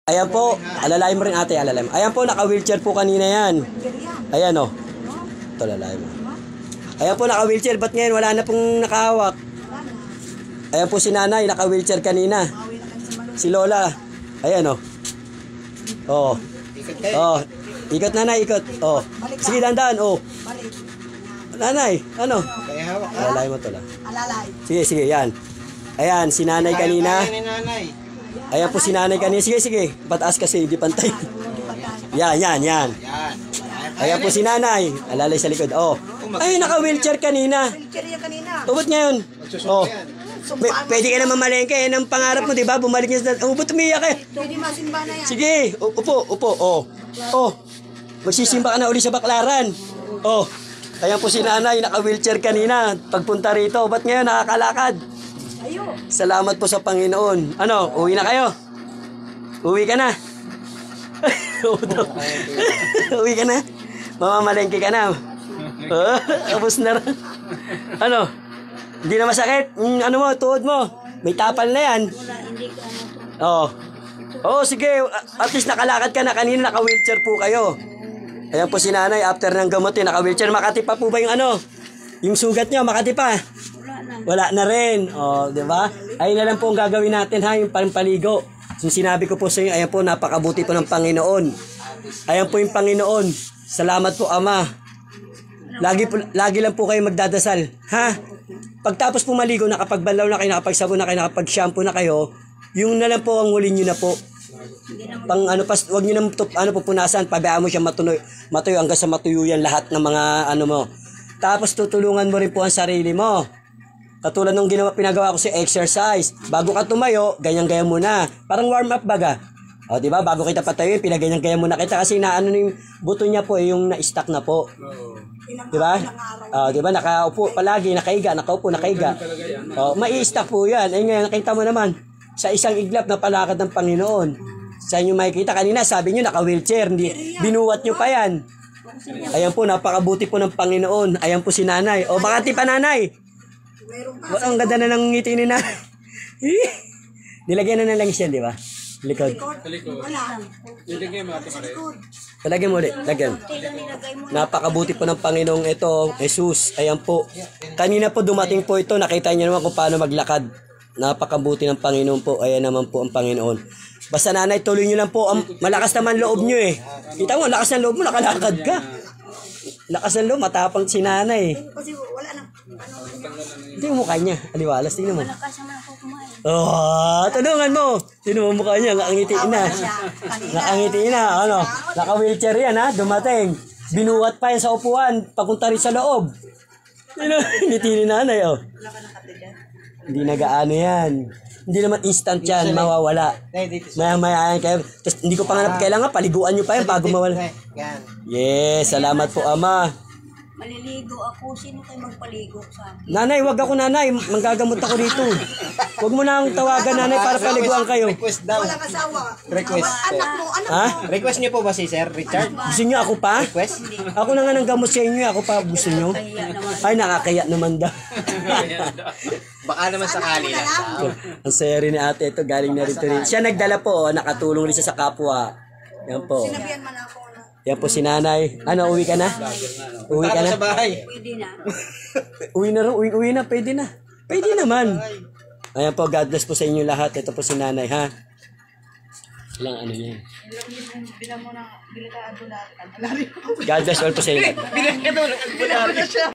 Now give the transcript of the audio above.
Ayan po, alalayan mo rin ate, alalayan mo. Ayan po, naka-wheelchair po kanina yan. Ayan o. Ito, alalayan mo. Ayan po, naka-wheelchair. Ba't ngayon wala na pong nakahawak? Ayan po si nanay, naka-wheelchair kanina. Si Lola. Ayan o. Oo. Oo. Ikot nanay, ikot. Oo. Sige, dandan. Oo. Nanay, ano? Alalayan mo ito lang. Sige, sige, yan. Ayan, si nanay kanina. Ayan po si nanay kanina. Sige, sige. Pataas kasi, hindi pantay. Yan, yan, yan. Ayan po si nanay. Alalay sa likod. Oh. Ay, naka-wheelchair kanina. Ubot ngayon. Oh. Pwede ka naman malengke. Yan ang pangarap mo, di ba? Bumalik niya sa... Ubot, umiyak eh. Pwede masimba na yan. Sige. Upo, upo. Oh. Oh. Magsisimba ka na uli sa Baklaran. Oh. Ayan po si nanay. Naka-wheelchair kanina. Pagpunta rito. Ba't ngayon nakakalakad? Salamat po sa Panginoon. Ano, uwi na kayo? Uwi ka na? Uwi ka na? Mamamalengke ka na? Tapos na rin. Ano? Hindi na masakit? Ano mo, tuhod mo? May tapal na yan. Oo. Oo, sige. At least nakalakad ka na. Kanina naka-wheelchair po kayo. Ayan po si nanay. After ng gamot naka-wheelchair. Makati pa po ba yung ano? Yung sugat nyo, makati pa? Wala na rin. O, di ba? Ayun na lang po ang gagawin natin ha, yung pampaligo. Yung sinabi ko po sa inyo, ayan po, napakabuti po ng Panginoon. Ayan po yung Panginoon. Salamat po, Ama. Lagi lang po kayo magdadasal. Ha? Pagtapos po maligo, nakapagbanlaw na kayo, nakapagsabon na kayo, nakapag-shampoo na kayo, yung na lang po ang huli nyo na po. Pang ano pas, wag niyo nang pupunasan, pabayaan mo siya matuyo hanggang sa matuyo yan lahat ng mga ano mo. Tapos tutulungan mo rin po ang sarili mo. Katulad nung pinagawa ko si exercise. Bago ka tumayo, ganyan-ganyan muna. Parang warm up baga. O, di ba? Bago kita patayo, pinaganyan-ganyan muna kita kasi naano yung buto niya po, yung na-stuck na po. Di ba? Di ba? Nakaupo palagi, nakaiga, nakaupo, nakaiga. O, mai-stuck po yan. Eh ngayon, nakita mo naman, sa isang iglap na palakad ng Panginoon. Sa inyo makikita kanina, sabi nyo, naka-wheelchair. Binuwat nyo pa yan. Ayan po, napakabuti po ng Panginoon. Ayan po si nanay. O, bakit pa nanay? Ang ganda na ng ngiti ni nanay. Nilagyan na lang siya, di ba? Likod. Palagyan mo ulit. Lagyan. Napakabuti po ng Panginoong ito, Jesus. Ayan po. Kanina po dumating po ito. Nakita niyo naman kung paano maglakad. Napakabuti ng Panginoon po. Ayan naman po ang Panginoon. Basta nanay, tuloy nyo lang po. Malakas naman loob nyo eh. Kita mo, lakas ng loob mo, nakalakad ka. Lakas ng loob, matapang si nanay. Kasi wala na. Hindi yung mukha niya. Aliwalas, tingnan mo. Oh, tulungan mo. Tingnan mo mukha niya, nakangiti na. Nakangiti na, ano. Naka-wheelchair yan ha, dumating. Binuhat pa yan sa upuan, papunta rin sa loob. Ngiti ni nanay oh. Hindi nagaano yan. Hindi naman instant yan, mawawala. Maya-maya yan kayo. Tapos hindi ko pa nga kailangan, paliguan nyo pa yan bago mawala. Yes, salamat po Ama. Maliligo ako. Sino kayo magpaligo sa akin? Nanay, wag ako nanay. Manggagamot ako dito. Wag mo na ang tawagan nanay para paliguan kayo. Request daw. Walang asawa. Request. Anak mo, anak Ha? mo. Request niyo po ba si Sir Richard? Gusto nyo ako pa? Request? Ako na nga ng gamot sa inyo. Ako pa gusto nyo? Ay, nakakaya naman daw. Baka naman sakali lang. Ang saya rin ni ate. Ito, galing na rito rin. Siya nagdala po. Nakatulong rin siya sa kapwa. Yan po. Sinabihan man ako na. Yan po si nanay. Ano, uwi ka na? Uwi ka na? Sa bahay. Pwede na. Uwi na rin. Uwi na. Pwede na. Pwede naman. Ayan po. God bless po sa inyo lahat. Ito po si nanay, ha? Ilang ano yan? Bilang mo na, bilang ka doon. God bless all po sa inyo. Bilang ka doon.